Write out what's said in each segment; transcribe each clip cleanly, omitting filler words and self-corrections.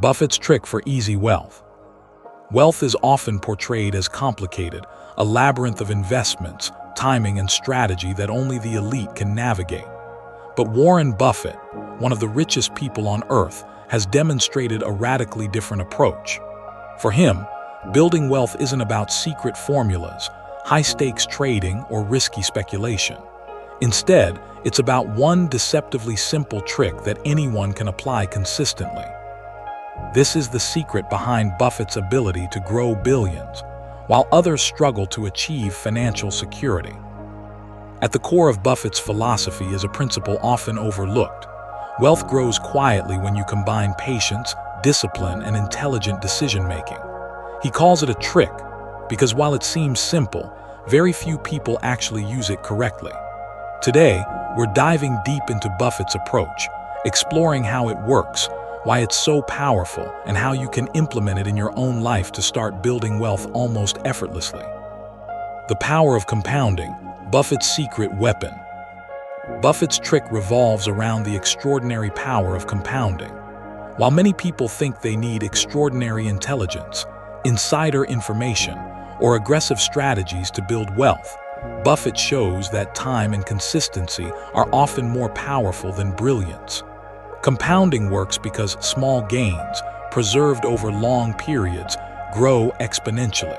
Buffett's trick for easy wealth. Wealth is often portrayed as complicated, a labyrinth of investments, timing, and strategy that only the elite can navigate. But Warren Buffett, one of the richest people on earth, has demonstrated a radically different approach. For him, building wealth isn't about secret formulas, high-stakes trading, or risky speculation. Instead, it's about one deceptively simple trick that anyone can apply consistently. This is the secret behind Buffett's ability to grow billions, while others struggle to achieve financial security. At the core of Buffett's philosophy is a principle often overlooked. Wealth grows quietly when you combine patience, discipline, and intelligent decision-making. He calls it a trick because while it seems simple, very few people actually use it correctly. Today, we're diving deep into Buffett's approach, exploring how it works, why it's so powerful, and how you can implement it in your own life to start building wealth almost effortlessly. The power of compounding, Buffett's secret weapon. Buffett's trick revolves around the extraordinary power of compounding. While many people think they need extraordinary intelligence, insider information, or aggressive strategies to build wealth, Buffett shows that time and consistency are often more powerful than brilliance. Compounding works because small gains, preserved over long periods, grow exponentially.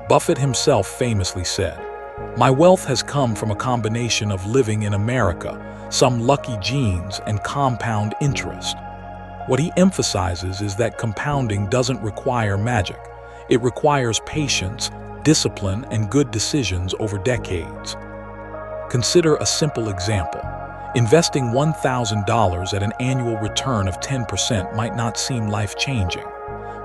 Buffett himself famously said, "My wealth has come from a combination of living in America, some lucky genes, and compound interest." What he emphasizes is that compounding doesn't require magic. It requires patience, discipline, and good decisions over decades. Consider a simple example. Investing $1,000 at an annual return of 10% might not seem life-changing,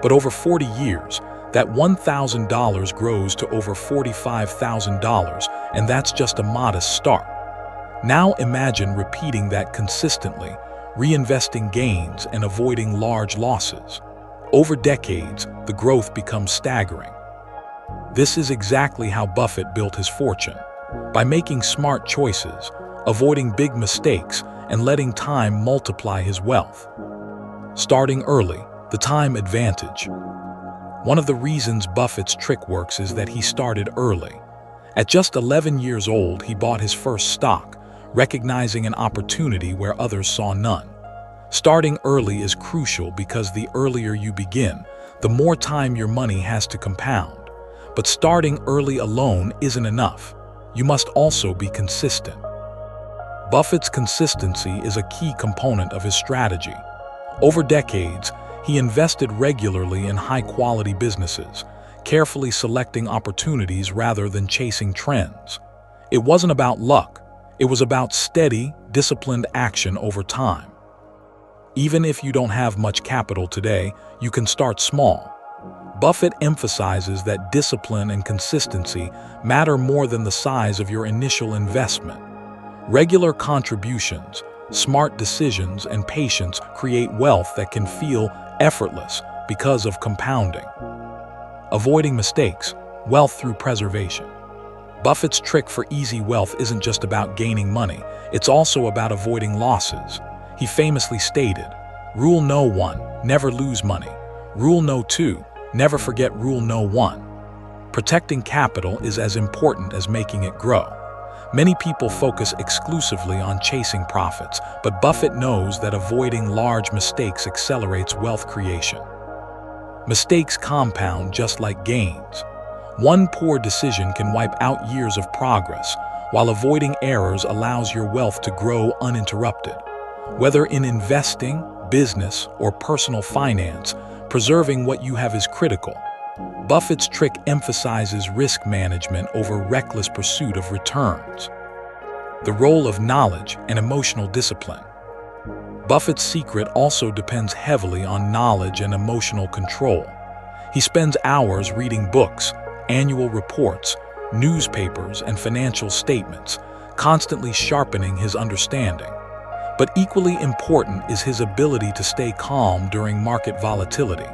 but over 40 years, that $1,000 grows to over $45,000, and that's just a modest start. Now imagine repeating that consistently, reinvesting gains and avoiding large losses. Over decades, the growth becomes staggering. This is exactly how Buffett built his fortune, by making smart choices, avoiding big mistakes, and letting time multiply his wealth. Starting early, the time advantage. One of the reasons Buffett's trick works is that he started early. At just 11 years old, he bought his first stock, recognizing an opportunity where others saw none. Starting early is crucial because the earlier you begin, the more time your money has to compound. But starting early alone isn't enough. You must also be consistent. Buffett's consistency is a key component of his strategy. Over decades, he invested regularly in high-quality businesses, carefully selecting opportunities rather than chasing trends. It wasn't about luck. It was about steady, disciplined action over time. Even if you don't have much capital today, you can start small. Buffett emphasizes that discipline and consistency matter more than the size of your initial investment. Regular contributions, smart decisions, and patience create wealth that can feel effortless because of compounding. Avoiding mistakes, wealth through preservation. Buffett's trick for easy wealth isn't just about gaining money, it's also about avoiding losses. He famously stated, "Rule no 1, never lose money. Rule no 2, never forget rule no 1." Protecting capital is as important as making it grow. Many people focus exclusively on chasing profits, but Buffett knows that avoiding large mistakes accelerates wealth creation. Mistakes compound just like gains. One poor decision can wipe out years of progress, while avoiding errors allows your wealth to grow uninterrupted. Whether in investing, business, or personal finance, preserving what you have is critical. Buffett's trick emphasizes risk management over reckless pursuit of returns. The role of knowledge and emotional discipline. Buffett's secret also depends heavily on knowledge and emotional control. He spends hours reading books, annual reports, newspapers, and financial statements, constantly sharpening his understanding. But equally important is his ability to stay calm during market volatility.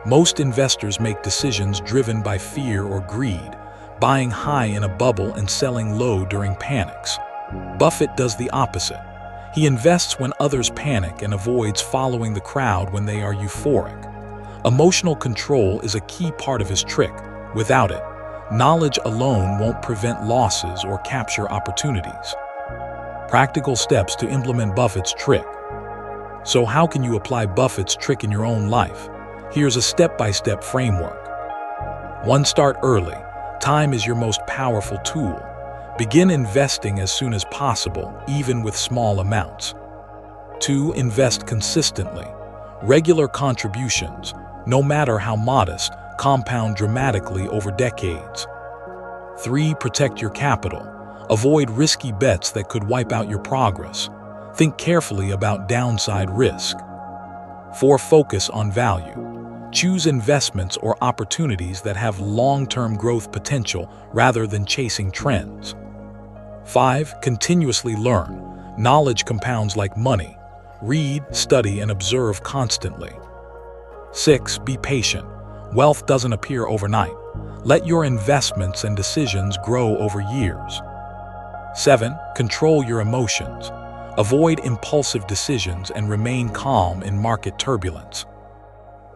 Most investors make decisions driven by fear or greed, buying high in a bubble and selling low during panics. Buffett does the opposite. He invests when others panic and avoids following the crowd when they are euphoric. Emotional control is a key part of his trick. Without it, knowledge alone won't prevent losses or capture opportunities. Practical steps to implement Buffett's trick. So how can you apply Buffett's trick in your own life? Here's a step-by-step framework. 1. Start early. Time is your most powerful tool. Begin investing as soon as possible, even with small amounts. 2. Invest consistently. Regular contributions, no matter how modest, compound dramatically over decades. 3. Protect your capital. Avoid risky bets that could wipe out your progress. Think carefully about downside risk. 4. Focus on value. Choose investments or opportunities that have long-term growth potential rather than chasing trends. 5. Continuously learn. Knowledge compounds like money. Read, study, and observe constantly. 6. Be patient. Wealth doesn't appear overnight. Let your investments and decisions grow over years. 7. Control your emotions. Avoid impulsive decisions and remain calm in market turbulence.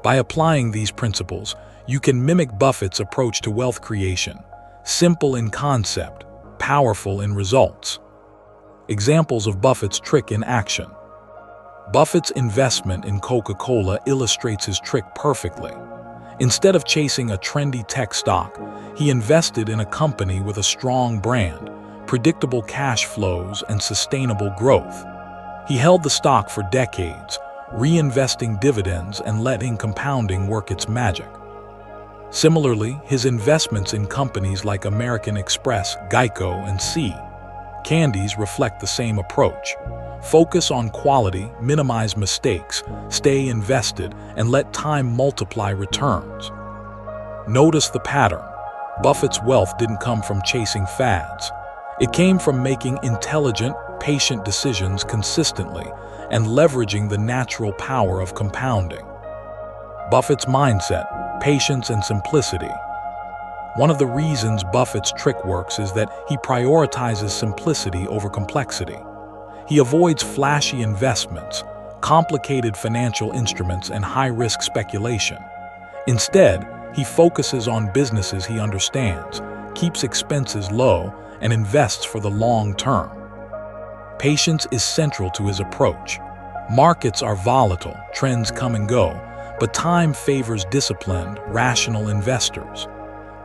By applying these principles, you can mimic Buffett's approach to wealth creation. Simple in concept, powerful in results. Examples of Buffett's trick in action. Buffett's investment in Coca-Cola illustrates his trick perfectly. Instead of chasing a trendy tech stock, he invested in a company with a strong brand, predictable cash flows, and sustainable growth. He held the stock for decades, reinvesting dividends and letting compounding work its magic. Similarly, his investments in companies like American Express, Geico, and Sea Candies reflect the same approach. Focus on quality, minimize mistakes, stay invested, and let time multiply returns. Notice the pattern. Buffett's wealth didn't come from chasing fads. It came from making intelligent, patient decisions consistently and leveraging the natural power of compounding. Buffett's mindset, patience, and simplicity. One of the reasons Buffett's trick works is that he prioritizes simplicity over complexity. He avoids flashy investments, complicated financial instruments, and high-risk speculation. Instead, he focuses on businesses he understands, keeps expenses low, and invests for the long term. Patience is central to his approach. Markets are volatile, trends come and go, but time favors disciplined, rational investors.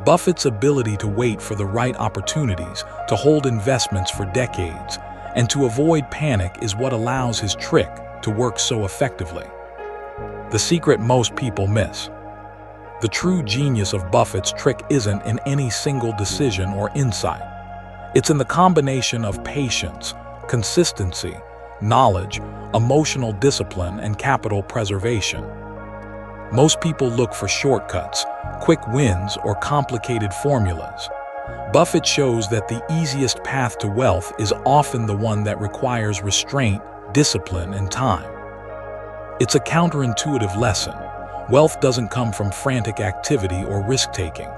Buffett's ability to wait for the right opportunities, to hold investments for decades, and to avoid panic is what allows his trick to work so effectively. The secret most people miss. The true genius of Buffett's trick isn't in any single decision or insight. It's in the combination of patience, consistency, knowledge, emotional discipline, and capital preservation. Most people look for shortcuts, quick wins, or complicated formulas. Buffett shows that the easiest path to wealth is often the one that requires restraint, discipline, and time. It's a counterintuitive lesson. Wealth doesn't come from frantic activity or risk-taking.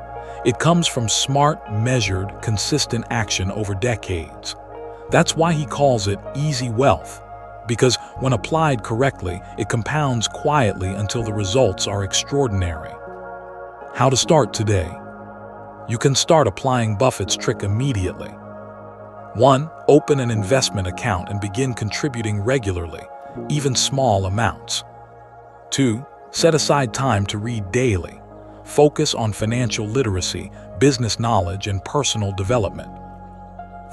It comes from smart, measured, consistent action over decades. That's why he calls it easy wealth, because when applied correctly, it compounds quietly until the results are extraordinary. How to start today? You can start applying Buffett's trick immediately. 1. Open an investment account and begin contributing regularly, even small amounts. 2. Set aside time to read daily. Focus on financial literacy, business knowledge, and personal development.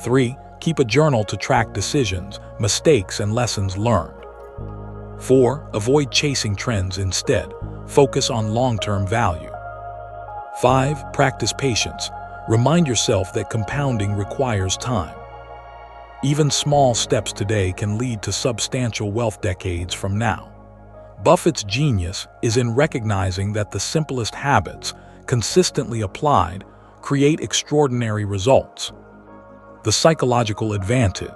3. Keep a journal to track decisions, mistakes, and lessons learned. 4. Avoid chasing trends instead. Focus on long-term value. 5. Practice patience. Remind yourself that compounding requires time. Even small steps today can lead to substantial wealth decades from now. Buffett's genius is in recognizing that the simplest habits, consistently applied, create extraordinary results. The psychological advantage.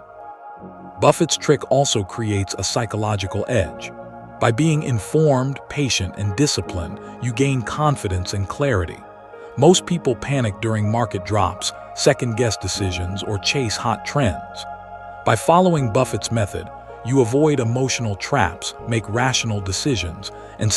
Buffett's trick also creates a psychological edge. By being informed, patient, and disciplined, you gain confidence and clarity. Most people panic during market drops, second-guess decisions, or chase hot trends. By following Buffett's method, You avoid emotional traps, make rational decisions, and